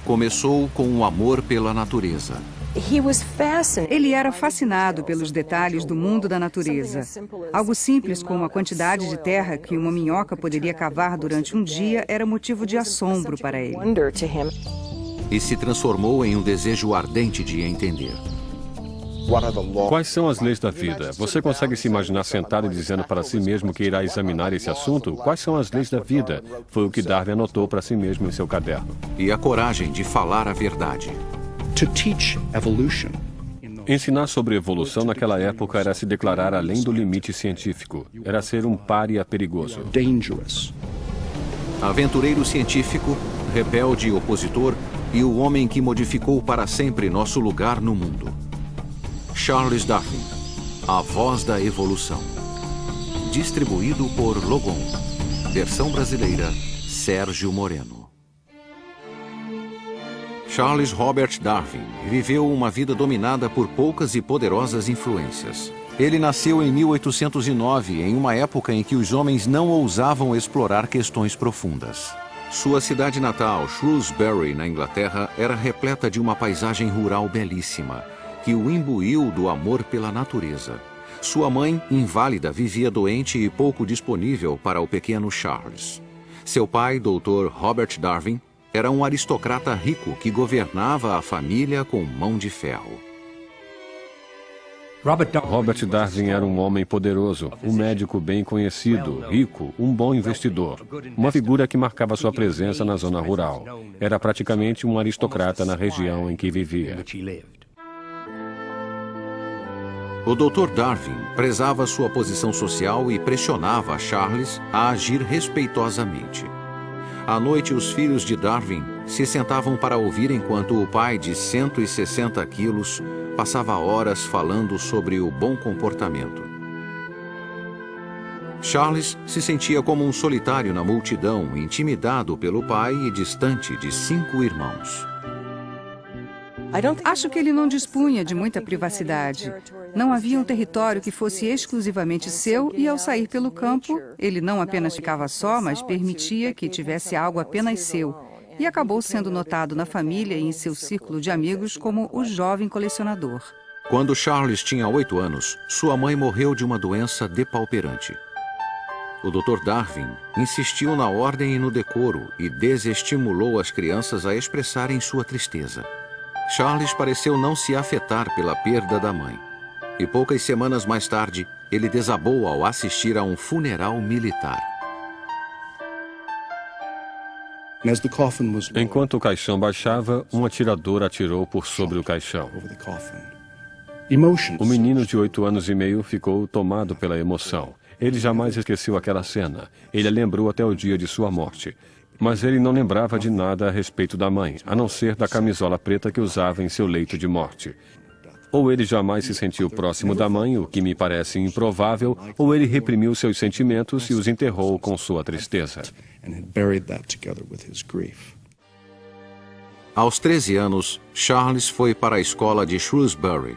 começou com o amor pela natureza. Ele era fascinado pelos detalhes do mundo da natureza. Algo simples como a quantidade de terra que uma minhoca poderia cavar durante um dia era motivo de assombro para ele. E se transformou em um desejo ardente de entender. Quais são as leis da vida? Você consegue se imaginar sentado e dizendo para si mesmo que irá examinar esse assunto? Quais são as leis da vida? Foi o que Darwin anotou para si mesmo em seu caderno. E a coragem de falar a verdade. Ensinar sobre evolução naquela época era se declarar além do limite científico. Era ser um pária perigoso. Aventureiro científico, rebelde e opositor, e o homem que modificou para sempre nosso lugar no mundo. Charles Darwin, a voz da evolução. Distribuído por Logon. Versão brasileira, Sérgio Moreno. Charles Robert Darwin viveu uma vida dominada por poucas e poderosas influências. Ele nasceu em 1809, em uma época em que os homens não ousavam explorar questões profundas. Sua cidade natal, Shrewsbury, na Inglaterra, era repleta de uma paisagem rural belíssima, que o imbuiu do amor pela natureza. Sua mãe, inválida, vivia doente e pouco disponível para o pequeno Charles. Seu pai, Dr. Robert Darwin, era um aristocrata rico que governava a família com mão de ferro. Robert Darwin era um homem poderoso, um médico bem conhecido, rico, um bom investidor. Uma figura que marcava sua presença na zona rural. Era praticamente um aristocrata na região em que vivia. O Dr. Darwin prezava sua posição social e pressionava Charles a agir respeitosamente. À noite, os filhos de Darwin se sentavam para ouvir enquanto o pai, de 160 quilos, passava horas falando sobre o bom comportamento. Charles se sentia como um solitário na multidão, intimidado pelo pai e distante de 5 irmãos. Acho que ele não dispunha de muita privacidade. Não havia um território que fosse exclusivamente seu e, ao sair pelo campo, ele não apenas ficava só, mas permitia que tivesse algo apenas seu. E acabou sendo notado na família e em seu círculo de amigos como o jovem colecionador. Quando Charles tinha 8 anos, sua mãe morreu de uma doença depauperante. O Dr. Darwin insistiu na ordem e no decoro e desestimulou as crianças a expressarem sua tristeza. Charles pareceu não se afetar pela perda da mãe. E poucas semanas mais tarde, ele desabou ao assistir a um funeral militar. Enquanto o caixão baixava, um atirador atirou por sobre o caixão. O menino de 8 anos e meio ficou tomado pela emoção. Ele jamais esqueceu aquela cena. Ele a lembrou até o dia de sua morte. Mas ele não lembrava de nada a respeito da mãe, a não ser da camisola preta que usava em seu leito de morte. Ou ele jamais se sentiu próximo da mãe, o que me parece improvável, ou ele reprimiu seus sentimentos e os enterrou com sua tristeza. Aos 13 anos, Charles foi para a escola de Shrewsbury.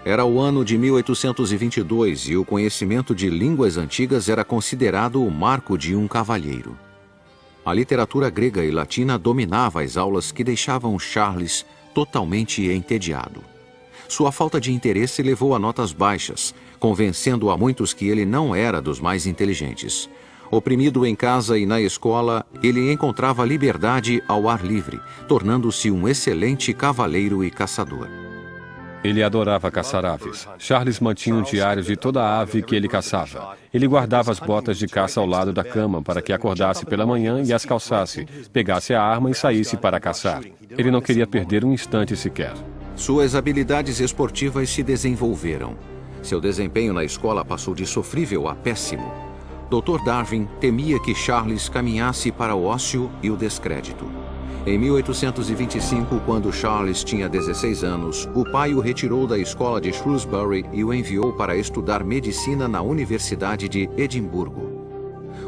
Era o ano de 1822 e o conhecimento de línguas antigas era considerado o marco de um cavalheiro. A literatura grega e latina dominava as aulas que deixavam Charles totalmente entediado. Sua falta de interesse levou a notas baixas, convencendo a muitos que ele não era dos mais inteligentes. Oprimido em casa e na escola, ele encontrava liberdade ao ar livre, tornando-se um excelente cavaleiro e caçador. Ele adorava caçar aves. Charles mantinha um diário de toda a ave que ele caçava. Ele guardava as botas de caça ao lado da cama para que acordasse pela manhã e as calçasse, pegasse a arma e saísse para caçar. Ele não queria perder um instante sequer. Suas habilidades esportivas se desenvolveram. Seu desempenho na escola passou de sofrível a péssimo. Dr. Darwin temia que Charles caminhasse para o ócio e o descrédito. Em 1825, quando Charles tinha 16 anos, o pai o retirou da escola de Shrewsbury e o enviou para estudar medicina na Universidade de Edimburgo.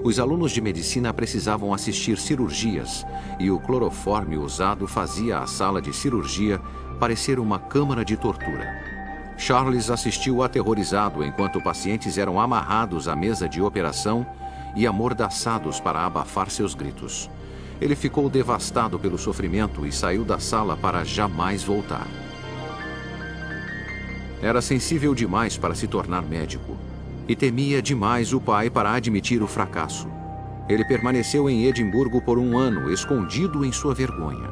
Os alunos de medicina precisavam assistir cirurgias e o cloroforme usado fazia a sala de cirurgia parecer uma câmara de tortura. Charles assistiu aterrorizado enquanto pacientes eram amarrados à mesa de operação e amordaçados para abafar seus gritos. Ele ficou devastado pelo sofrimento e saiu da sala para jamais voltar. Era sensível demais para se tornar médico e temia demais o pai para admitir o fracasso. Ele permaneceu em Edimburgo por 1 ano, escondido em sua vergonha.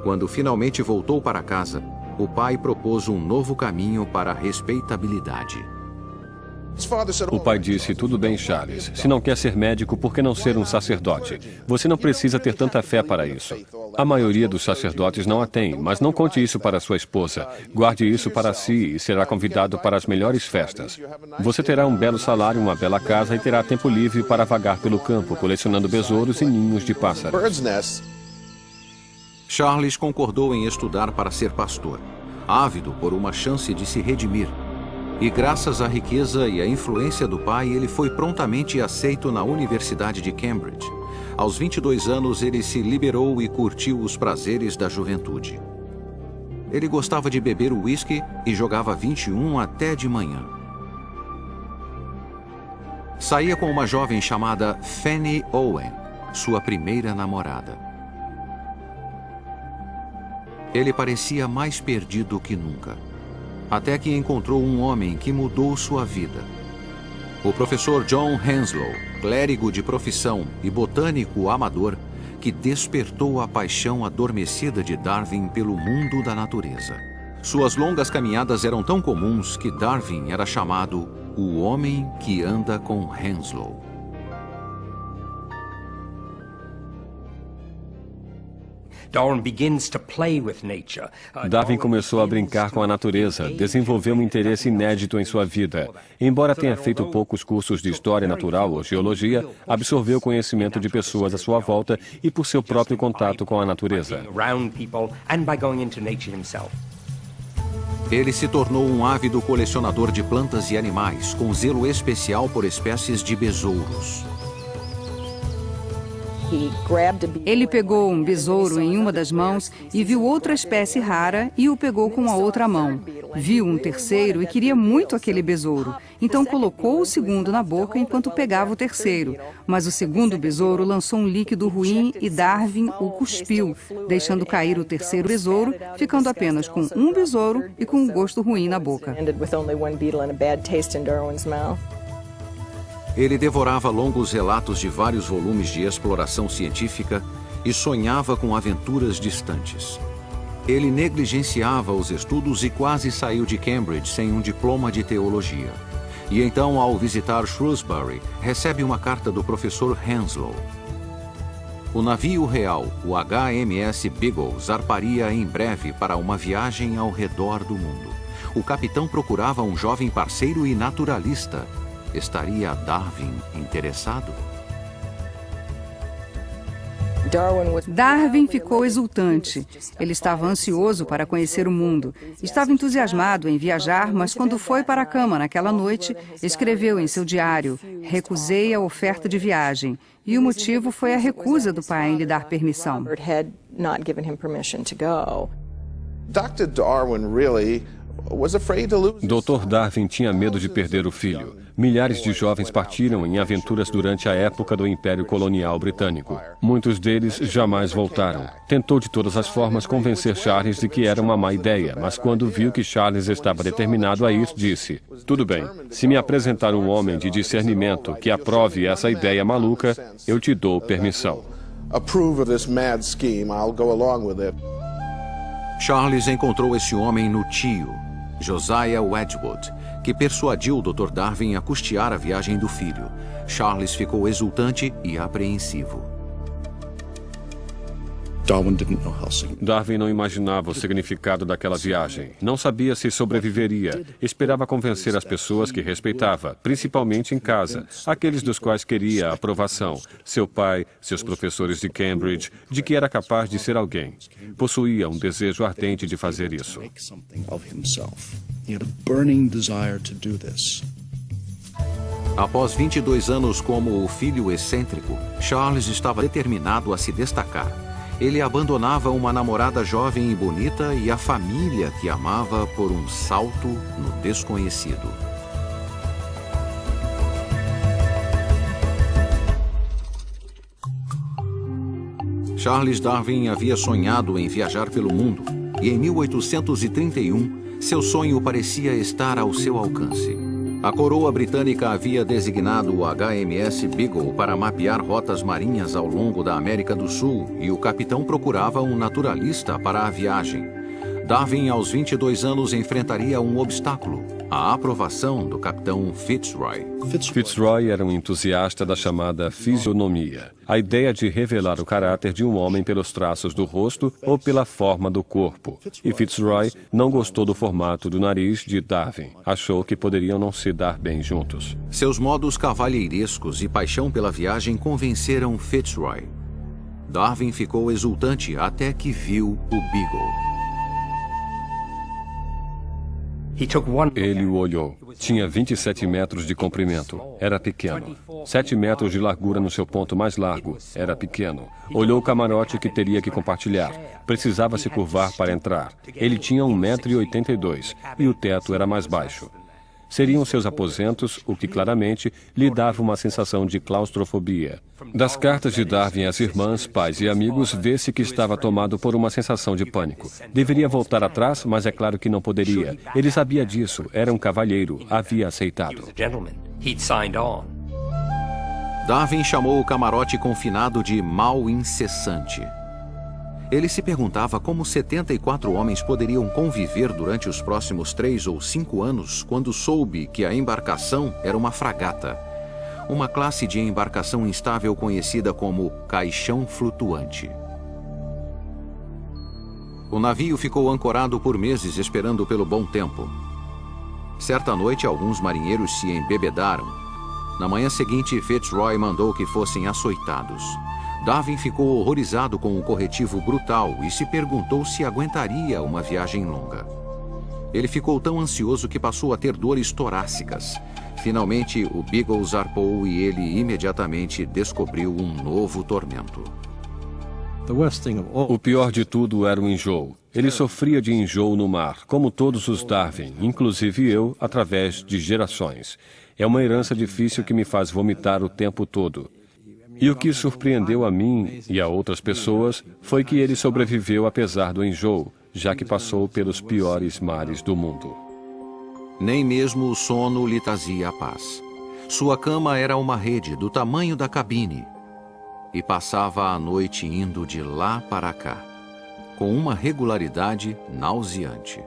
Quando finalmente voltou para casa, o pai propôs um novo caminho para a respeitabilidade. O pai disse, tudo bem, Charles. Se não quer ser médico, por que não ser um sacerdote? Você não precisa ter tanta fé para isso. A maioria dos sacerdotes não a tem, mas não conte isso para sua esposa. Guarde isso para si e será convidado para as melhores festas. Você terá um belo salário, uma bela casa e terá tempo livre para vagar pelo campo, colecionando besouros e ninhos de pássaros. Charles concordou em estudar para ser pastor, ávido por uma chance de se redimir. E graças à riqueza e à influência do pai, ele foi prontamente aceito na Universidade de Cambridge. Aos 22 anos, ele se liberou e curtiu os prazeres da juventude. Ele gostava de beber uísque e jogava 21 até de manhã. Saía com uma jovem chamada Fanny Owen, sua primeira namorada. Ele parecia mais perdido que nunca, até que encontrou um homem que mudou sua vida. O professor John Henslow, clérigo de profissão e botânico amador, que despertou a paixão adormecida de Darwin pelo mundo da natureza. Suas longas caminhadas eram tão comuns que Darwin era chamado o homem que anda com Henslow. Darwin começou a brincar com a natureza, desenvolveu um interesse inédito em sua vida. Embora tenha feito poucos cursos de história natural ou geologia, absorveu conhecimento de pessoas à sua volta e por seu próprio contato com a natureza. Ele se tornou um ávido colecionador de plantas e animais, com zelo especial por espécies de besouros. Ele pegou um besouro em uma das mãos e viu outra espécie rara e o pegou com a outra mão. Viu um terceiro e queria muito aquele besouro. Então colocou o segundo na boca enquanto pegava o terceiro. Mas o segundo besouro lançou um líquido ruim e Darwin o cuspiu, deixando cair o terceiro besouro, ficando apenas com um besouro e com um gosto ruim na boca. Ele devorava longos relatos de vários volumes de exploração científica e sonhava com aventuras distantes. Ele negligenciava os estudos e quase saiu de Cambridge sem um diploma de teologia. E então, ao visitar Shrewsbury, recebe uma carta do professor Henslow. O navio real, o HMS Beagle, zarparia em breve para uma viagem ao redor do mundo. O capitão procurava um jovem parceiro e naturalista. Estaria Darwin interessado? Darwin ficou exultante. Ele estava ansioso para conhecer o mundo. Estava entusiasmado em viajar, mas quando foi para a cama naquela noite, escreveu em seu diário: "Recusei a oferta de viagem." E o motivo foi a recusa do pai em lhe dar permissão. Dr. Darwin really was afraid to lose. Dr. Darwin tinha medo de perder o filho. Milhares de jovens partiram em aventuras durante a época do Império Colonial Britânico. Muitos deles jamais voltaram. Tentou de todas as formas convencer Charles de que era uma má ideia, mas quando viu que Charles estava determinado a ir, disse: "Tudo bem, se me apresentar um homem de discernimento que aprove essa ideia maluca, eu te dou permissão." Approve of this mad scheme, I'll go along with it. Charles encontrou esse homem no tio, Josiah Wedgwood, que persuadiu o Dr. Darwin a custear a viagem do filho. Charles ficou exultante e apreensivo. Darwin não imaginava o significado daquela viagem. Não sabia se sobreviveria. Esperava convencer as pessoas que respeitava, principalmente em casa, aqueles dos quais queria a aprovação. Seu pai, seus professores de Cambridge, de que era capaz de ser alguém. Possuía um desejo ardente de fazer isso. Após 22 anos como o filho excêntrico, Charles estava determinado a se destacar. Ele abandonava uma namorada jovem e bonita e a família que amava por um salto no desconhecido. Charles Darwin havia sonhado em viajar pelo mundo e em 1831 seu sonho parecia estar ao seu alcance. A coroa britânica havia designado o HMS Beagle para mapear rotas marinhas ao longo da América do Sul e o capitão procurava um naturalista para a viagem. Darwin, aos 22 anos, enfrentaria um obstáculo: a aprovação do capitão Fitzroy. Fitzroy era um entusiasta da chamada fisionomia, a ideia de revelar o caráter de um homem pelos traços do rosto ou pela forma do corpo. E Fitzroy não gostou do formato do nariz de Darwin. Achou que poderiam não se dar bem juntos. Seus modos cavalheirescos e paixão pela viagem convenceram Fitzroy. Darwin ficou exultante até que viu o Beagle. Ele o olhou. Tinha 27 metros de comprimento. Era pequeno. 7 metros de largura no seu ponto mais largo. Era pequeno. Olhou o camarote que teria que compartilhar. Precisava se curvar para entrar. Ele tinha 1,82 m e o teto era mais baixo. Seriam seus aposentos, o que claramente lhe dava uma sensação de claustrofobia. Das cartas de Darwin às irmãs, pais e amigos, vê-se que estava tomado por uma sensação de pânico. Deveria voltar atrás, mas é claro que não poderia. Ele sabia disso, era um cavalheiro, havia aceitado. Darwin chamou o camarote confinado de mal incessante. Ele se perguntava como 74 homens poderiam conviver durante os próximos 3 ou 5 anos quando soube que a embarcação era uma fragata, uma classe de embarcação instável conhecida como caixão flutuante. O navio ficou ancorado por meses esperando pelo bom tempo. Certa noite, alguns marinheiros se embebedaram. Na manhã seguinte, Fitzroy mandou que fossem açoitados. Darwin ficou horrorizado com o corretivo brutal e se perguntou se aguentaria uma viagem longa. Ele ficou tão ansioso que passou a ter dores torácicas. Finalmente, o Beagle zarpou e ele imediatamente descobriu um novo tormento. O pior de tudo era o enjoo. Ele sofria de enjoo no mar, como todos os Darwin, inclusive eu, através de gerações. É uma herança difícil que me faz vomitar o tempo todo. E o que surpreendeu a mim e a outras pessoas foi que ele sobreviveu apesar do enjoo, já que passou pelos piores mares do mundo. Nem mesmo o sono lhe trazia a paz. Sua cama era uma rede do tamanho da cabine e passava a noite indo de lá para cá, com uma regularidade nauseante.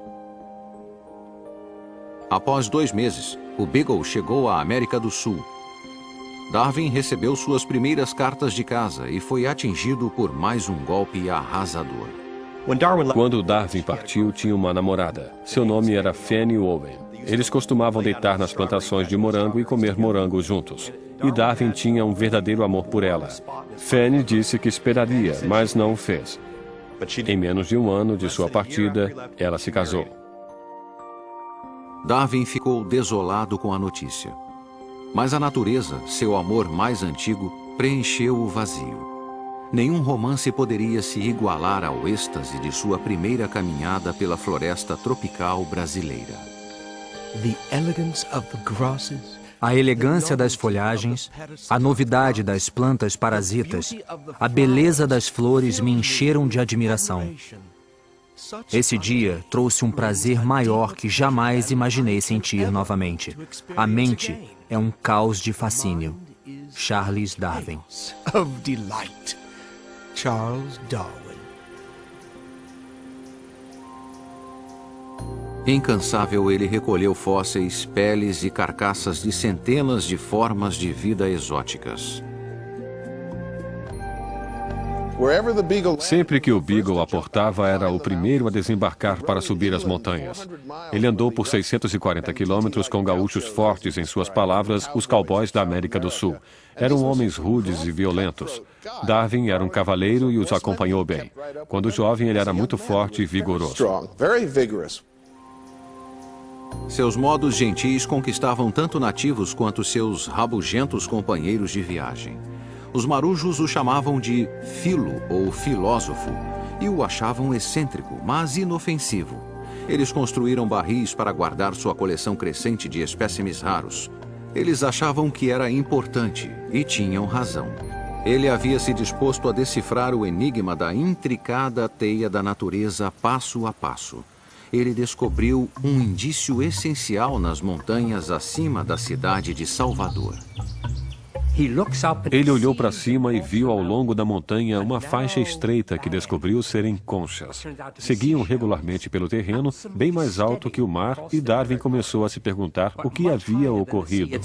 Após 2 meses, o Beagle chegou à América do Sul. Darwin recebeu suas primeiras cartas de casa e foi atingido por mais um golpe arrasador. Quando Darwin partiu, tinha uma namorada. Seu nome era Fanny Owen. Eles costumavam deitar nas plantações de morango e comer morangos juntos. E Darwin tinha um verdadeiro amor por ela. Fanny disse que esperaria, mas não o fez. Em menos de 1 ano de sua partida, ela se casou. Darwin ficou desolado com a notícia. Mas a natureza, seu amor mais antigo, preencheu o vazio. Nenhum romance poderia se igualar ao êxtase de sua primeira caminhada pela floresta tropical brasileira. A elegância das folhagens, a novidade das plantas parasitas, a beleza das flores me encheram de admiração. Esse dia trouxe um prazer maior que jamais imaginei sentir novamente. A mente é um caos de fascínio. Charles Darwin. Charles Darwin. Incansável, ele recolheu fósseis, peles e carcaças de centenas de formas de vida exóticas. Sempre que o Beagle aportava, era o primeiro a desembarcar para subir as montanhas. Ele andou por 640 quilômetros com gaúchos fortes, em suas palavras, os cowboys da América do Sul. Eram homens rudes e violentos. Darwin era um cavaleiro e os acompanhou bem. Quando jovem, ele era muito forte e vigoroso. Seus modos gentis conquistavam tanto nativos quanto seus rabugentos companheiros de viagem. Os marujos o chamavam de filo ou filósofo e o achavam excêntrico, mas inofensivo. Eles construíram barris para guardar sua coleção crescente de espécimes raros. Eles achavam que era importante e tinham razão. Ele havia se disposto a decifrar o enigma da intricada teia da natureza passo a passo. Ele descobriu um indício essencial nas montanhas acima da cidade de Salvador. Ele olhou para cima e viu ao longo da montanha uma faixa estreita que descobriu serem conchas. Seguiam regularmente pelo terreno, bem mais alto que o mar, e Darwin começou a se perguntar o que havia ocorrido.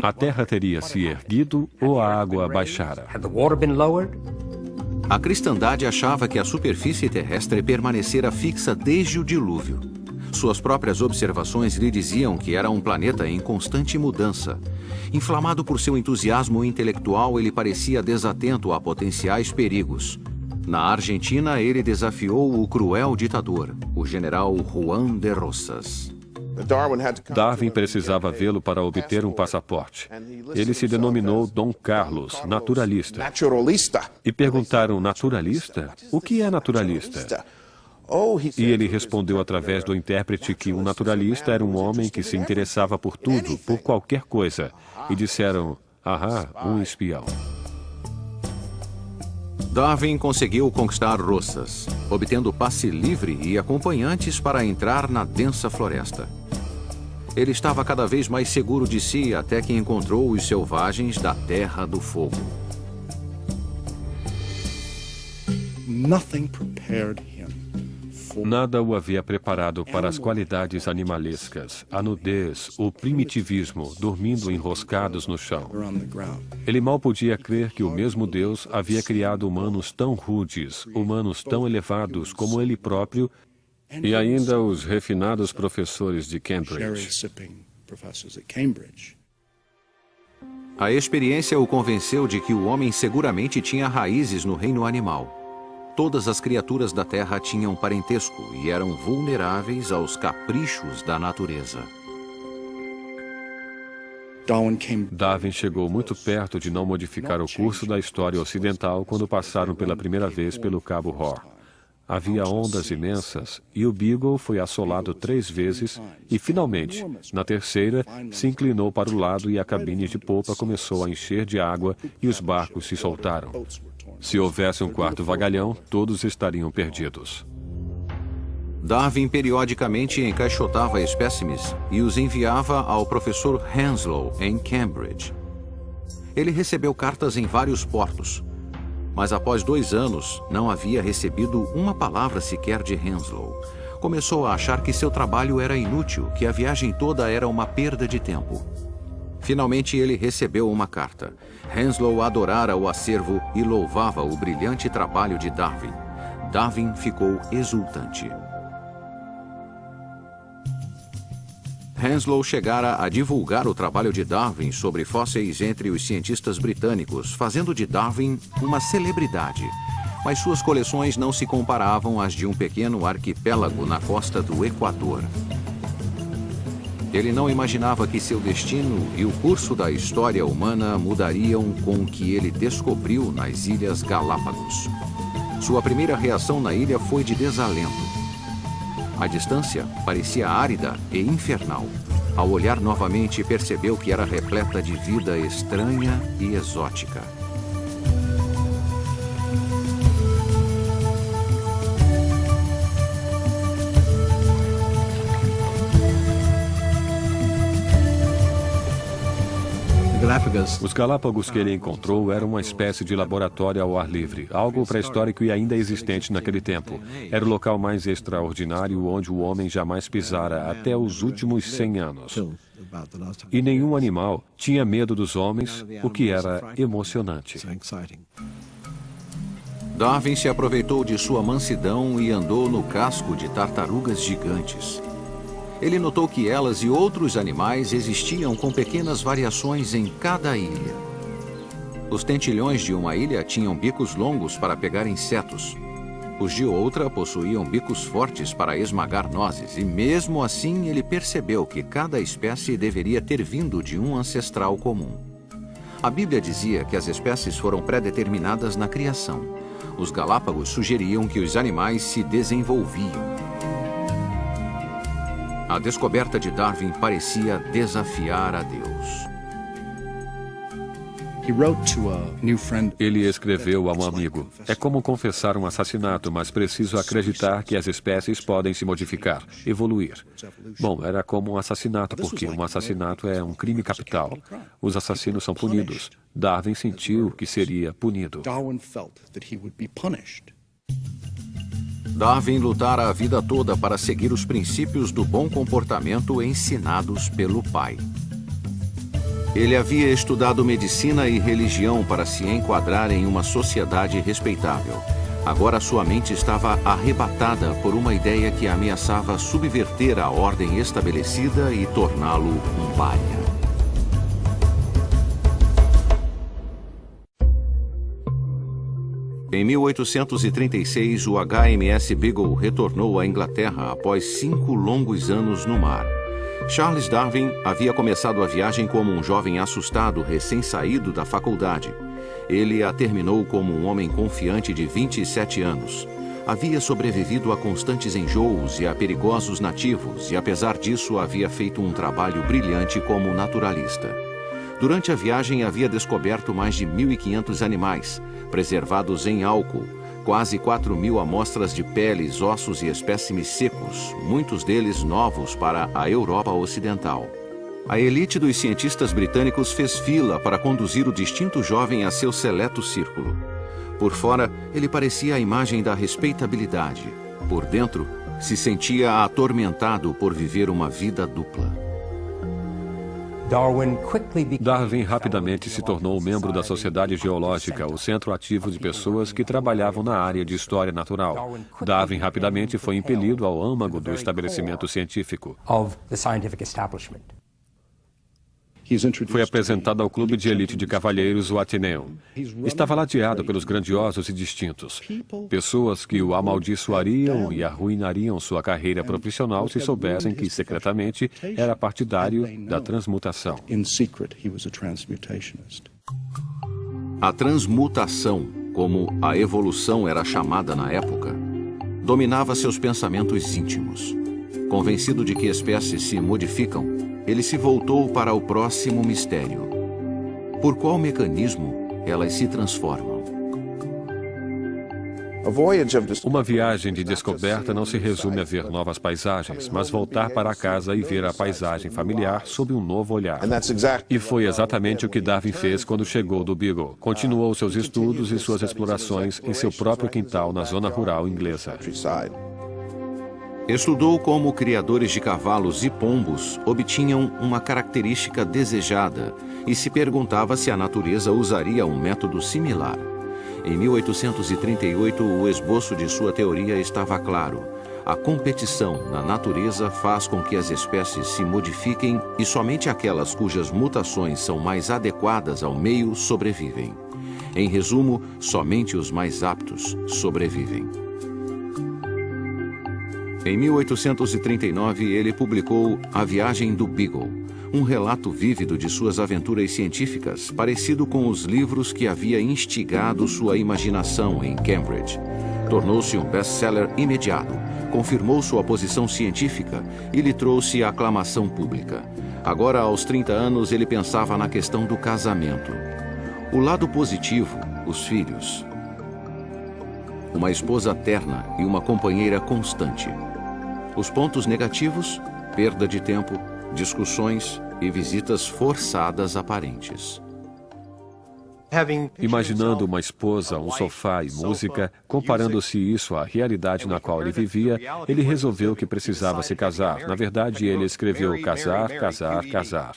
A terra teria se erguido ou a água baixara? A cristandade achava que a superfície terrestre permanecera fixa desde o dilúvio. Suas próprias observações lhe diziam que era um planeta em constante mudança. Inflamado por seu entusiasmo intelectual, ele parecia desatento a potenciais perigos. Na Argentina, ele desafiou o cruel ditador, o general Juan de Rosas. Darwin precisava vê-lo para obter um passaporte. Ele se denominou Dom Carlos, naturalista. E perguntaram, naturalista? O que é naturalista? E ele respondeu através do intérprete que um naturalista era um homem que se interessava por tudo, por qualquer coisa. E disseram, um espião. Darwin conseguiu conquistar Rosas, obtendo passe livre e acompanhantes para entrar na densa floresta. Ele estava cada vez mais seguro de si até que encontrou os selvagens da Terra do Fogo. Nada o havia preparado para as qualidades animalescas, a nudez, o primitivismo, dormindo enroscados no chão. Ele mal podia crer que o mesmo Deus havia criado humanos tão rudes, humanos tão elevados como ele próprio, e ainda os refinados professores de Cambridge. A experiência o convenceu de que o homem seguramente tinha raízes no reino animal. Todas as criaturas da Terra tinham parentesco e eram vulneráveis aos caprichos da natureza. Darwin chegou muito perto de não modificar o curso da história ocidental quando passaram pela primeira vez pelo Cabo Horn. Havia ondas imensas e o Beagle foi assolado 3 vezes e, finalmente, na terceira, se inclinou para o lado e a cabine de popa começou a encher de água e os barcos se soltaram. Se houvesse um quarto vagalhão, todos estariam perdidos. Darwin periodicamente encaixotava espécimes e os enviava ao professor Henslow, em Cambridge. Ele recebeu cartas em vários portos, mas após 2 anos não havia recebido uma palavra sequer de Henslow. Começou a achar que seu trabalho era inútil, que a viagem toda era uma perda de tempo. Finalmente ele recebeu uma carta. Henslow adorara o acervo e louvava o brilhante trabalho de Darwin. Darwin ficou exultante. Henslow chegara a divulgar o trabalho de Darwin sobre fósseis entre os cientistas britânicos, fazendo de Darwin uma celebridade. Mas suas coleções não se comparavam às de um pequeno arquipélago na costa do Equador. Ele não imaginava que seu destino e o curso da história humana mudariam com o que ele descobriu nas Ilhas Galápagos. Sua primeira reação na ilha foi de desalento. A distância parecia árida e infernal. Ao olhar novamente, percebeu que era repleta de vida estranha e exótica. Os Galápagos que ele encontrou eram uma espécie de laboratório ao ar livre, algo pré-histórico e ainda existente naquele tempo. Era o local mais extraordinário onde o homem jamais pisara até os últimos 100 anos. E nenhum animal tinha medo dos homens, o que era emocionante. Darwin se aproveitou de sua mansidão e andou no casco de tartarugas gigantes. Ele notou que elas e outros animais existiam com pequenas variações em cada ilha. Os tentilhões de uma ilha tinham bicos longos para pegar insetos. Os de outra possuíam bicos fortes para esmagar nozes, e mesmo assim ele percebeu que cada espécie deveria ter vindo de um ancestral comum. A Bíblia dizia que as espécies foram pré-determinadas na criação. Os Galápagos sugeriam que os animais se desenvolviam. A descoberta de Darwin parecia desafiar a Deus. Ele escreveu a um amigo: é como confessar um assassinato, mas preciso acreditar que as espécies podem se modificar, evoluir. Bom, era como um assassinato, porque um assassinato é um crime capital. Os assassinos são punidos. Darwin sentiu que seria punido. Darwin lutara a vida toda para seguir os princípios do bom comportamento ensinados pelo pai. Ele havia estudado medicina e religião para se enquadrar em uma sociedade respeitável. Agora sua mente estava arrebatada por uma ideia que ameaçava subverter a ordem estabelecida e torná-lo um pária. Em 1836, o HMS Beagle retornou à Inglaterra após 5 longos anos no mar. Charles Darwin havia começado a viagem como um jovem assustado recém-saído da faculdade. Ele a terminou como um homem confiante de 27 anos. Havia sobrevivido a constantes enjoos e a perigosos nativos e, apesar disso, havia feito um trabalho brilhante como naturalista. Durante a viagem, havia descoberto mais de 1.500 animais, preservados em álcool, quase 4.000 amostras de peles, ossos e espécimes secos, muitos deles novos para a Europa Ocidental. A elite dos cientistas britânicos fez fila para conduzir o distinto jovem a seu seleto círculo. Por fora, ele parecia a imagem da respeitabilidade. Por dentro, se sentia atormentado por viver uma vida dupla. Darwin rapidamente se tornou membro da Sociedade Geológica, o centro ativo de pessoas que trabalhavam na área de história natural. Darwin rapidamente foi impelido ao âmago do estabelecimento científico. Foi apresentado ao clube de elite de cavalheiros, o Athenaeum. Estava ladeado pelos grandiosos e distintos. Pessoas que o amaldiçoariam e arruinariam sua carreira profissional se soubessem que, secretamente, era partidário da transmutação. A transmutação, como a evolução era chamada na época, dominava seus pensamentos íntimos. Convencido de que espécies se modificam, ele se voltou para o próximo mistério. Por qual mecanismo elas se transformam? Uma viagem de descoberta não se resume a ver novas paisagens, mas voltar para casa e ver a paisagem familiar sob um novo olhar. E foi exatamente o que Darwin fez quando chegou do Beagle. Continuou seus estudos e suas explorações em seu próprio quintal na zona rural inglesa. Estudou como criadores de cavalos e pombos obtinham uma característica desejada e se perguntava se a natureza usaria um método similar. Em 1838, o esboço de sua teoria estava claro. A competição na natureza faz com que as espécies se modifiquem e somente aquelas cujas mutações são mais adequadas ao meio sobrevivem. Em resumo, somente os mais aptos sobrevivem. Em 1839, ele publicou A Viagem do Beagle, um relato vívido de suas aventuras científicas, parecido com os livros que havia instigado sua imaginação em Cambridge. Tornou-se um best-seller imediato, confirmou sua posição científica e lhe trouxe a aclamação pública. Agora, aos 30 anos, ele pensava na questão do casamento. O lado positivo, os filhos. Uma esposa terna e uma companheira constante. Os pontos negativos, perda de tempo, discussões e visitas forçadas aparentes. Imaginando uma esposa, um sofá e música, comparando-se isso à realidade na qual ele vivia, ele resolveu que precisava se casar. Na verdade, ele escreveu casar, casar, casar.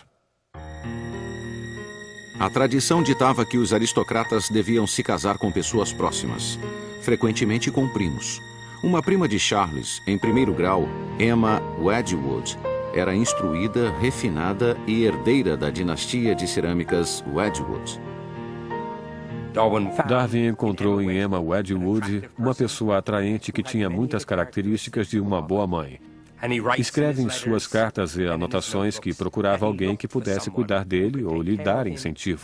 A tradição ditava que os aristocratas deviam se casar com pessoas próximas, frequentemente com primos. Uma prima de Charles, em primeiro grau, Emma Wedgwood, era instruída, refinada e herdeira da dinastia de cerâmicas Wedgwood. Darwin encontrou em Emma Wedgwood uma pessoa atraente que tinha muitas características de uma boa mãe. Escreve em suas cartas e anotações que procurava alguém que pudesse cuidar dele ou lhe dar incentivo.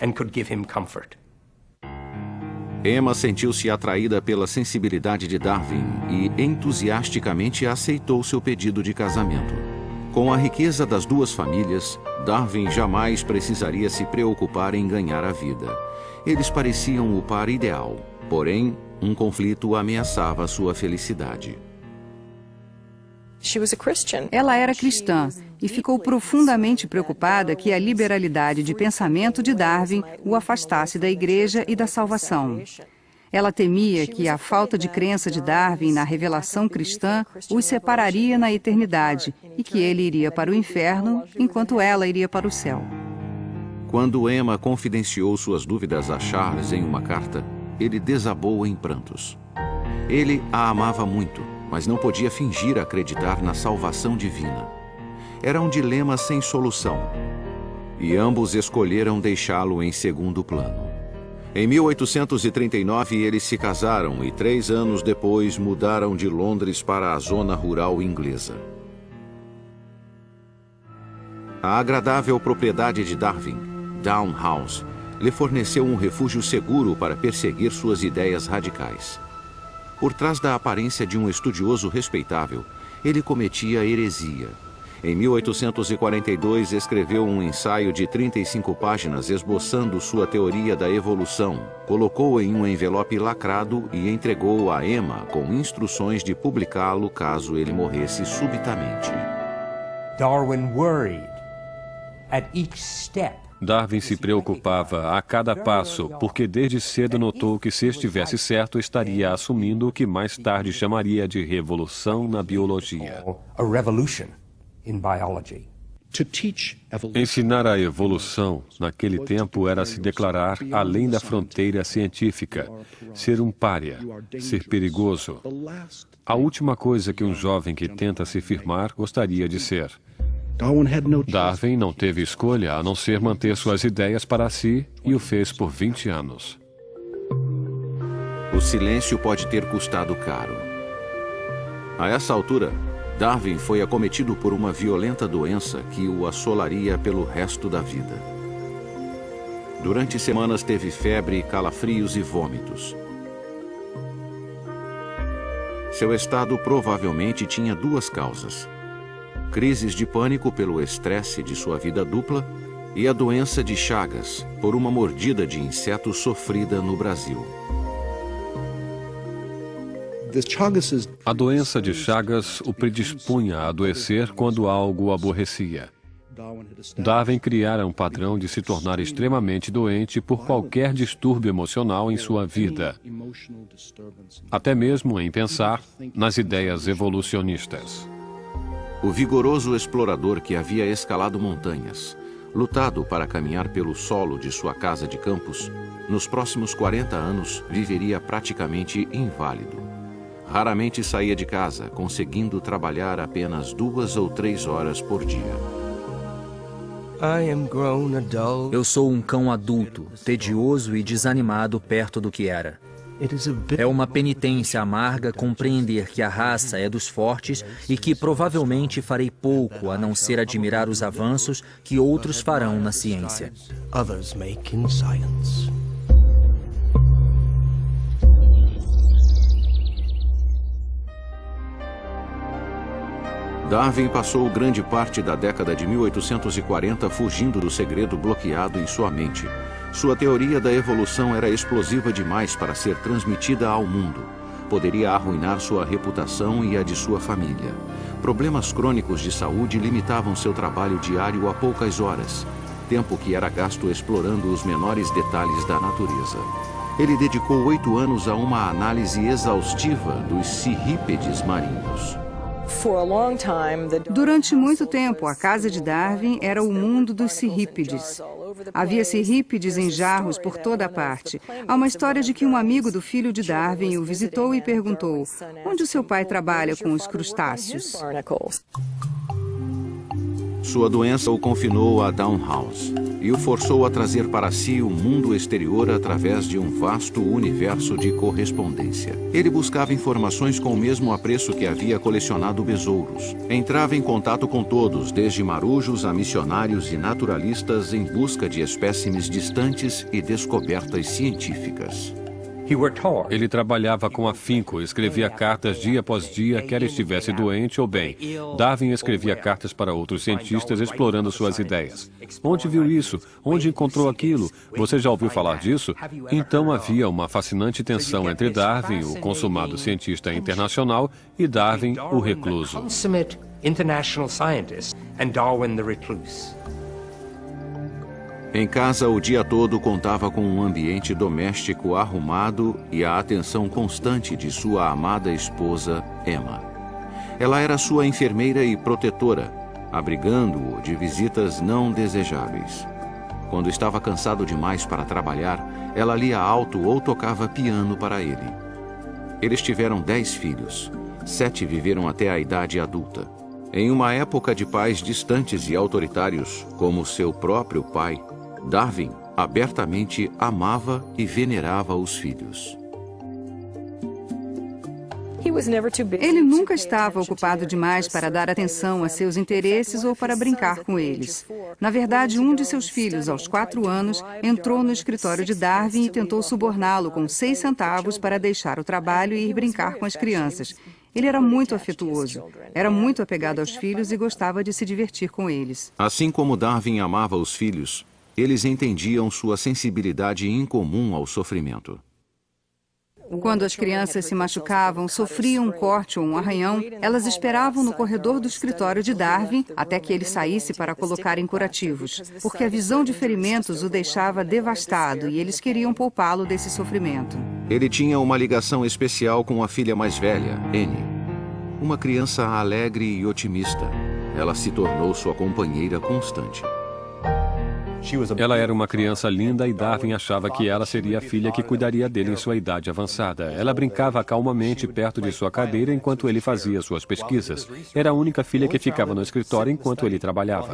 Emma sentiu-se atraída pela sensibilidade de Darwin e entusiasticamente aceitou seu pedido de casamento. Com a riqueza das duas famílias, Darwin jamais precisaria se preocupar em ganhar a vida. Eles pareciam o par ideal, porém, um conflito ameaçava sua felicidade. Ela era cristã e ficou profundamente preocupada que a liberalidade de pensamento de Darwin o afastasse da igreja e da salvação. Ela temia que a falta de crença de Darwin na revelação cristã os separaria na eternidade e que ele iria para o inferno enquanto ela iria para o céu. Quando Emma confidenciou suas dúvidas a Charles em uma carta, ele desabou em prantos. Ele a amava muito, mas não podia fingir acreditar na salvação divina. Era um dilema sem solução, e ambos escolheram deixá-lo em segundo plano. Em 1839, eles se casaram e 3 anos depois mudaram de Londres para a zona rural inglesa. A agradável propriedade de Darwin, Down House, lhe forneceu um refúgio seguro para perseguir suas ideias radicais. Por trás da aparência de um estudioso respeitável, ele cometia heresia. Em 1842, escreveu um ensaio de 35 páginas esboçando sua teoria da evolução, colocou-o em um envelope lacrado e entregou-o a Emma com instruções de publicá-lo caso ele morresse subitamente. Darwin worried at each step. Darwin se preocupava a cada passo, porque desde cedo notou que se estivesse certo, estaria assumindo o que mais tarde chamaria de revolução na biologia. A revolution in biology. Ensinar a evolução, naquele tempo, era se declarar além da fronteira científica, ser um pária, ser perigoso. A última coisa que um jovem que tenta se firmar gostaria de ser. Darwin não teve escolha a não ser manter suas ideias para si e o fez por 20 anos. O silêncio pode ter custado caro. A essa altura, Darwin foi acometido por uma violenta doença que o assolaria pelo resto da vida. Durante semanas teve febre, calafrios e vômitos. Seu estado provavelmente tinha 2 causas: crises de pânico pelo estresse de sua vida dupla e a doença de Chagas, por uma mordida de inseto sofrida no Brasil. A doença de Chagas o predispunha a adoecer quando algo o aborrecia. Darwin criara um padrão de se tornar extremamente doente por qualquer distúrbio emocional em sua vida, até mesmo em pensar nas ideias evolucionistas. O vigoroso explorador que havia escalado montanhas, lutado para caminhar pelo solo de sua casa de campos, nos próximos 40 anos viveria praticamente inválido. Raramente saía de casa, conseguindo trabalhar apenas 2 ou 3 horas por dia. Eu sou um cão adulto, tedioso e desanimado perto do que era. É uma penitência amarga compreender que a raça é dos fortes e que provavelmente farei pouco a não ser admirar os avanços que outros farão na ciência. Darwin passou grande parte da década de 1840 fugindo do segredo bloqueado em sua mente. Sua teoria da evolução era explosiva demais para ser transmitida ao mundo. Poderia arruinar sua reputação e a de sua família. Problemas crônicos de saúde limitavam seu trabalho diário a poucas horas, tempo que era gasto explorando os menores detalhes da natureza. Ele dedicou 8 anos a uma análise exaustiva dos cirrípedes marinhos. Durante muito tempo, a casa de Darwin era o mundo dos cirrípedes. Havia cirrípedes em jarros por toda a parte. Há uma história de que um amigo do filho de Darwin o visitou e perguntou: onde o seu pai trabalha com os crustáceos? Sua doença o confinou a Down House e o forçou a trazer para si o mundo exterior através de um vasto universo de correspondência. Ele buscava informações com o mesmo apreço que havia colecionado besouros. Entrava em contato com todos, desde marujos a missionários e naturalistas, em busca de espécimes distantes e descobertas científicas. He worked hard. Ele trabalhava com afinco, escrevia cartas dia após dia, quer estivesse doente ou bem. Darwin escrevia cartas para outros cientistas explorando suas ideias. Onde viu isso? Onde encontrou aquilo? Você já ouviu falar disso? Então havia uma fascinante tensão entre Darwin, o consumado cientista internacional, e Darwin, o recluso. Consummate international scientist, and Darwin the recluse. Em casa, o dia todo contava com um ambiente doméstico arrumado e a atenção constante de sua amada esposa, Emma. Ela era sua enfermeira e protetora, abrigando-o de visitas não desejáveis. Quando estava cansado demais para trabalhar, ela lia alto ou tocava piano para ele. Eles tiveram 10 filhos. 7 viveram até a idade adulta. Em uma época de pais distantes e autoritários, como seu próprio pai, Darwin abertamente amava e venerava os filhos. Ele nunca estava ocupado demais para dar atenção a seus interesses ou para brincar com eles. Na verdade, um de seus filhos, aos 4 anos, entrou no escritório de Darwin e tentou suborná-lo com 6 centavos para deixar o trabalho e ir brincar com as crianças. Ele era muito afetuoso, era muito apegado aos filhos e gostava de se divertir com eles. Assim como Darwin amava os filhos, eles entendiam sua sensibilidade incomum ao sofrimento. Quando as crianças se machucavam, sofriam um corte ou um arranhão, elas esperavam no corredor do escritório de Darwin até que ele saísse para colocarem curativos, porque a visão de ferimentos o deixava devastado e eles queriam poupá-lo desse sofrimento. Ele tinha uma ligação especial com a filha mais velha, Annie. Uma criança alegre e otimista. Ela se tornou sua companheira constante. Ela era uma criança linda e Darwin achava que ela seria a filha que cuidaria dele em sua idade avançada. Ela brincava calmamente perto de sua cadeira enquanto ele fazia suas pesquisas. Era a única filha que ficava no escritório enquanto ele trabalhava.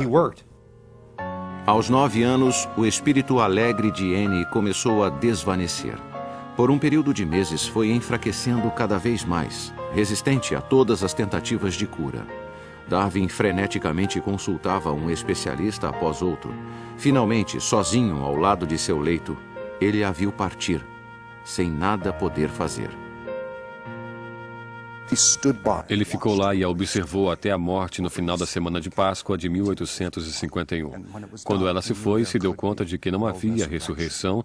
Aos 9 anos, o espírito alegre de Annie começou a desvanecer. Por um período de meses foi enfraquecendo cada vez mais, resistente a todas as tentativas de cura. Darwin freneticamente consultava um especialista após outro. Finalmente, sozinho ao lado de seu leito, ele a viu partir, sem nada poder fazer. Ele ficou lá e a observou até a morte no final da semana de Páscoa de 1851. Quando ela se foi, se deu conta de que não havia ressurreição.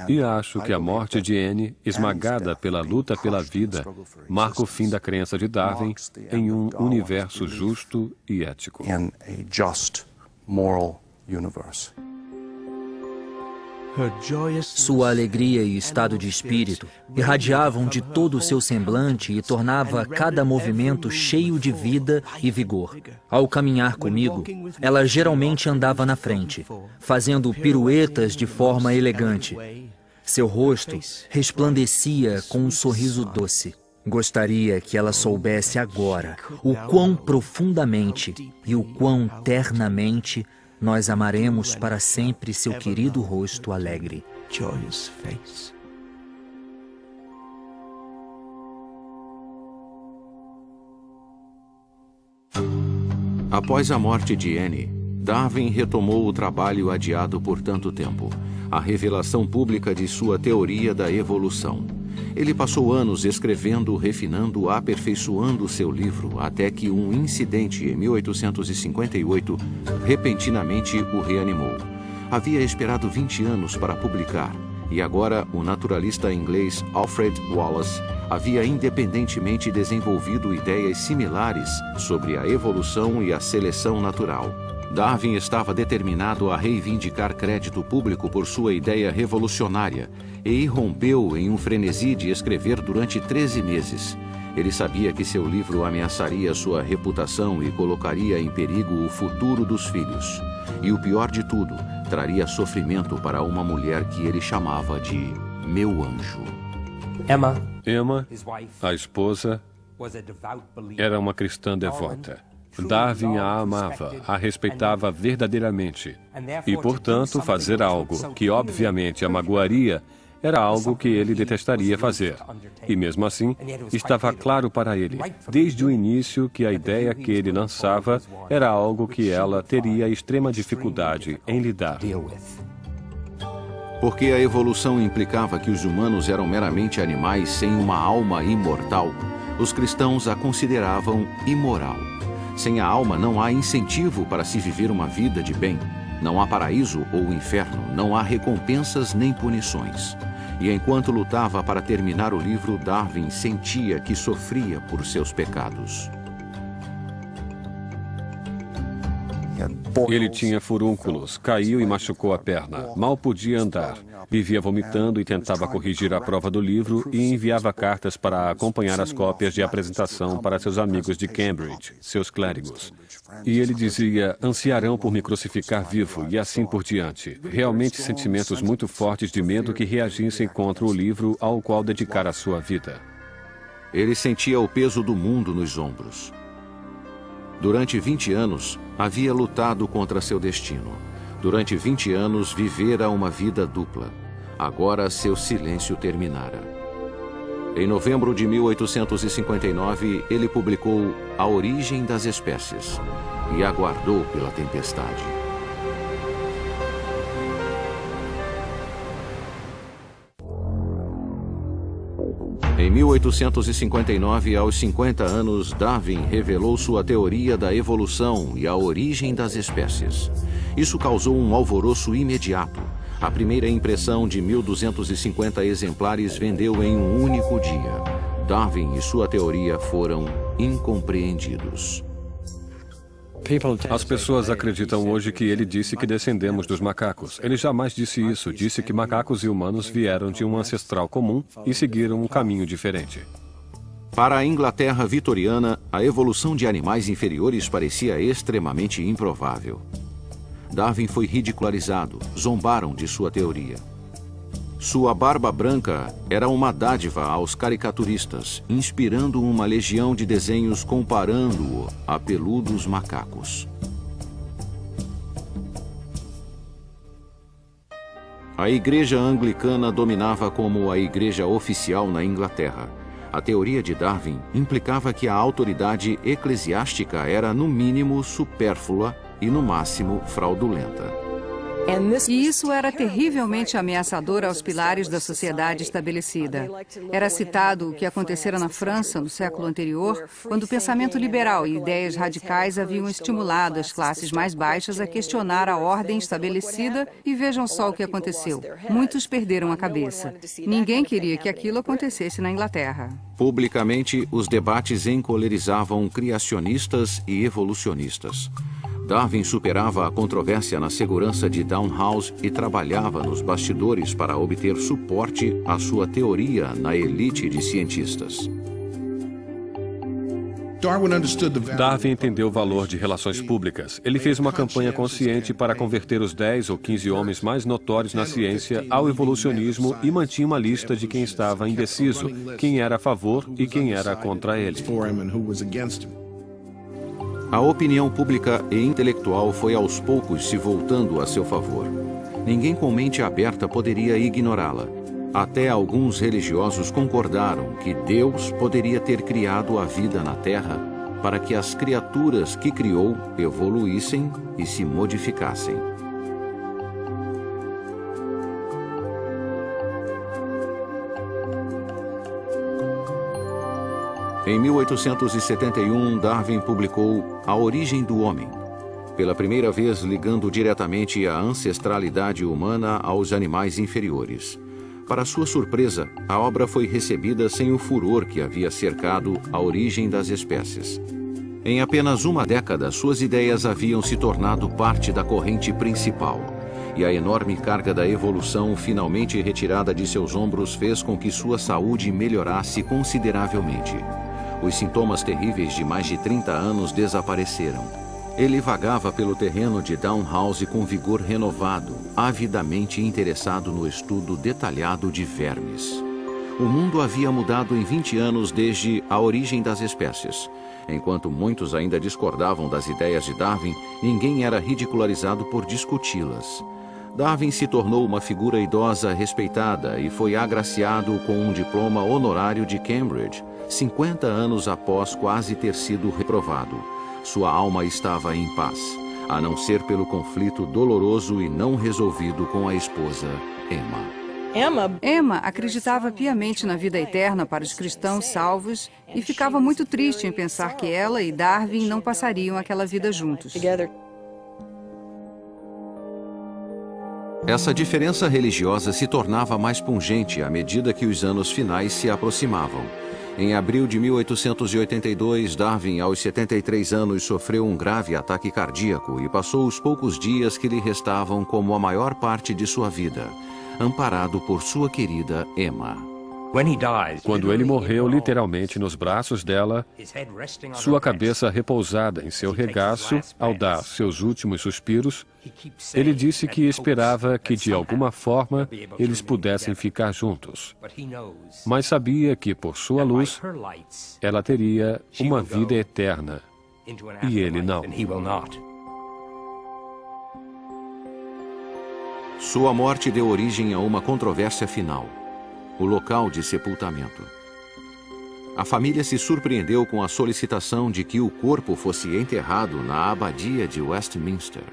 E acho que a morte de Annie, esmagada pela luta pela vida, marca o fim da crença de Darwin em um universo justo e ético. Sua alegria e estado de espírito irradiavam de todo o seu semblante e tornava cada movimento cheio de vida e vigor. Ao caminhar comigo, ela geralmente andava na frente, fazendo piruetas de forma elegante. Seu rosto resplandecia com um sorriso doce. Gostaria que ela soubesse agora o quão profundamente e o quão ternamente nós amaremos para sempre seu querido rosto alegre. Após a morte de Annie, Darwin retomou o trabalho adiado por tanto tempo, a revelação pública de sua teoria da evolução. Ele passou anos escrevendo, refinando, aperfeiçoando seu livro, até que um incidente em 1858 repentinamente o reanimou. Havia esperado 20 anos para publicar, e agora o naturalista inglês Alfred Wallace havia independentemente desenvolvido ideias similares sobre a evolução e a seleção natural. Darwin estava determinado a reivindicar crédito público por sua ideia revolucionária e irrompeu em um frenesi de escrever durante 13 meses. Ele sabia que seu livro ameaçaria sua reputação e colocaria em perigo o futuro dos filhos. E o pior de tudo, traria sofrimento para uma mulher que ele chamava de meu anjo. Emma, a esposa, era uma cristã devota. Darwin a amava, a respeitava verdadeiramente. E, portanto, fazer algo que obviamente a magoaria era algo que ele detestaria fazer. E mesmo assim, estava claro para ele, desde o início, que a ideia que ele lançava era algo que ela teria extrema dificuldade em lidar. Porque a evolução implicava que os humanos eram meramente animais sem uma alma imortal, os cristãos a consideravam imoral. Sem a alma não há incentivo para se viver uma vida de bem. Não há paraíso ou inferno, não há recompensas nem punições. E enquanto lutava para terminar o livro, Darwin sentia que sofria por seus pecados. Ele tinha furúnculos, caiu e machucou a perna, mal podia andar. Vivia vomitando e tentava corrigir a prova do livro e enviava cartas para acompanhar as cópias de apresentação para seus amigos de Cambridge, seus clérigos. E ele dizia, ansiarão por me crucificar vivo e assim por diante. Realmente sentimentos muito fortes de medo que reagissem contra o livro ao qual dedicara a sua vida. Ele sentia o peso do mundo nos ombros. Durante 20 anos, havia lutado contra seu destino. Durante 20 anos, vivera uma vida dupla. Agora, seu silêncio terminara. Em novembro de 1859, ele publicou A Origem das Espécies e aguardou pela tempestade. Em 1859, aos 50 anos, Darwin revelou sua teoria da evolução e a origem das espécies. Isso causou um alvoroço imediato. A primeira impressão de 1.250 exemplares vendeu em um único dia. Darwin e sua teoria foram incompreendidos. As pessoas acreditam hoje que ele disse que descendemos dos macacos. Ele jamais disse isso. Disse que macacos e humanos vieram de um ancestral comum e seguiram um caminho diferente. Para a Inglaterra vitoriana, a evolução de animais inferiores parecia extremamente improvável. Darwin foi ridicularizado, zombaram de sua teoria. Sua barba branca era uma dádiva aos caricaturistas, inspirando uma legião de desenhos comparando-o a peludos macacos. A igreja anglicana dominava como a igreja oficial na Inglaterra. A teoria de Darwin implicava que a autoridade eclesiástica era, no mínimo, supérflua e, no máximo, fraudulenta. E isso era terrivelmente ameaçador aos pilares da sociedade estabelecida. Era citado o que acontecera na França no século anterior, quando o pensamento liberal e ideias radicais haviam estimulado as classes mais baixas a questionar a ordem estabelecida e vejam só o que aconteceu. Muitos perderam a cabeça. Ninguém queria que aquilo acontecesse na Inglaterra. Publicamente, os debates encolerizavam criacionistas e evolucionistas. Darwin superava a controvérsia na segurança de Downhouse e trabalhava nos bastidores para obter suporte à sua teoria na elite de cientistas. Darwin entendeu o valor de relações públicas. Ele fez uma campanha consciente para converter os 10 ou 15 homens mais notórios na ciência ao evolucionismo e mantinha uma lista de quem estava indeciso, quem era a favor e quem era contra ele. A opinião pública e intelectual foi aos poucos se voltando a seu favor. Ninguém com mente aberta poderia ignorá-la. Até alguns religiosos concordaram que Deus poderia ter criado a vida na Terra para que as criaturas que criou evoluíssem e se modificassem. Em 1871, Darwin publicou A Origem do Homem, pela primeira vez ligando diretamente a ancestralidade humana aos animais inferiores. Para sua surpresa, a obra foi recebida sem o furor que havia cercado a origem das espécies. Em apenas uma década, suas ideias haviam se tornado parte da corrente principal, e a enorme carga da evolução finalmente retirada de seus ombros fez com que sua saúde melhorasse consideravelmente. Os sintomas terríveis de mais de 30 anos desapareceram. Ele vagava pelo terreno de Downhouse com vigor renovado, avidamente interessado no estudo detalhado de vermes. O mundo havia mudado em 20 anos desde A Origem das Espécies. Enquanto muitos ainda discordavam das ideias de Darwin, ninguém era ridicularizado por discuti-las. Darwin se tornou uma figura idosa respeitada e foi agraciado com um diploma honorário de Cambridge, 50 anos após quase ter sido reprovado. Sua alma estava em paz, a não ser pelo conflito doloroso e não resolvido com a esposa, Emma. Emma acreditava piamente na vida eterna para os cristãos salvos e ficava muito triste em pensar que ela e Darwin não passariam aquela vida juntos. Essa diferença religiosa se tornava mais pungente à medida que os anos finais se aproximavam. Em abril de 1882, Darwin, aos 73 anos, sofreu um grave ataque cardíaco e passou os poucos dias que lhe restavam como a maior parte de sua vida, amparado por sua querida Emma. Quando ele morreu literalmente nos braços dela, sua cabeça repousada em seu regaço ao dar seus últimos suspiros, ele disse que esperava que de alguma forma eles pudessem ficar juntos. Mas sabia que por sua luz, ela teria uma vida eterna e ele não. Sua morte deu origem a uma controvérsia final: o local de sepultamento. A família se surpreendeu com a solicitação de que o corpo fosse enterrado na abadia de Westminster.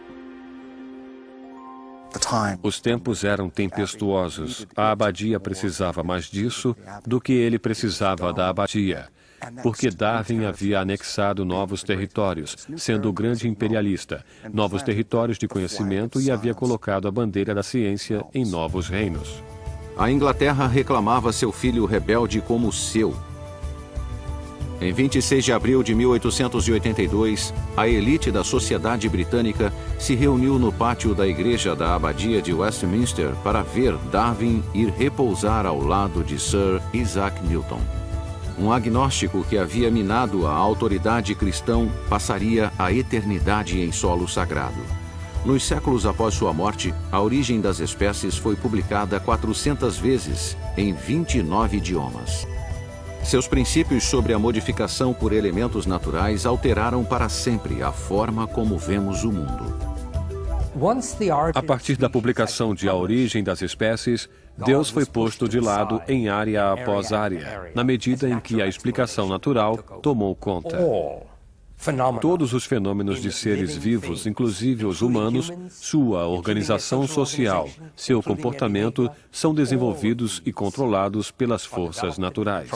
Os tempos eram tempestuosos. A abadia precisava mais disso do que ele precisava da abadia, porque Darwin havia anexado novos territórios, sendo o grande imperialista, novos territórios de conhecimento, e havia colocado a bandeira da ciência em novos reinos. A Inglaterra reclamava seu filho rebelde como seu. Em 26 de abril de 1882, a elite da sociedade britânica se reuniu no pátio da igreja da abadia de Westminster para ver Darwin ir repousar ao lado de Sir Isaac Newton. Um agnóstico que havia minado a autoridade cristã passaria a eternidade em solo sagrado. Nos séculos após sua morte, A Origem das Espécies foi publicada 400 vezes, em 29 idiomas. Seus princípios sobre a modificação por elementos naturais alteraram para sempre a forma como vemos o mundo. A partir da publicação de A Origem das Espécies, Deus foi posto de lado em área após área, na medida em que a explicação natural tomou conta. Todos os fenômenos de seres vivos, inclusive os humanos, sua organização social, seu comportamento, são desenvolvidos e controlados pelas forças naturais.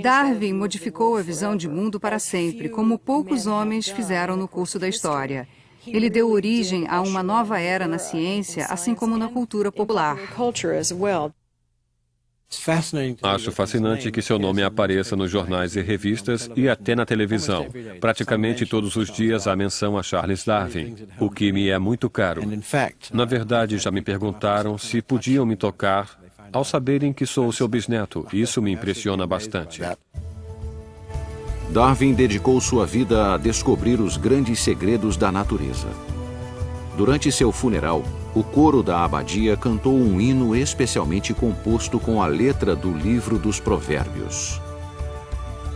Darwin modificou a visão de mundo para sempre, como poucos homens fizeram no curso da história. Ele deu origem a uma nova era na ciência, assim como na cultura popular. Acho fascinante que seu nome apareça nos jornais e revistas e até na televisão. Praticamente todos os dias há menção a Charles Darwin, o que me é muito caro. Na verdade, já me perguntaram se podiam me tocar ao saberem que sou seu bisneto. Isso me impressiona bastante. Darwin dedicou sua vida a descobrir os grandes segredos da natureza. Durante seu funeral, o coro da abadia cantou um hino especialmente composto com a letra do livro dos Provérbios.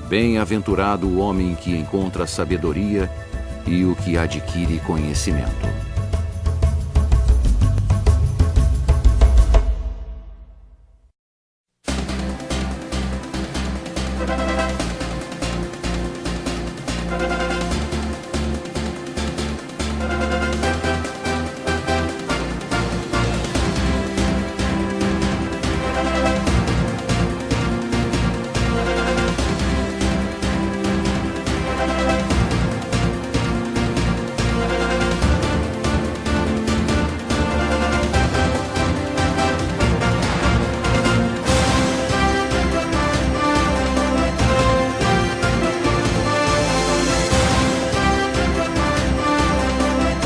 Bem-aventurado o homem que encontra sabedoria e o que adquire conhecimento.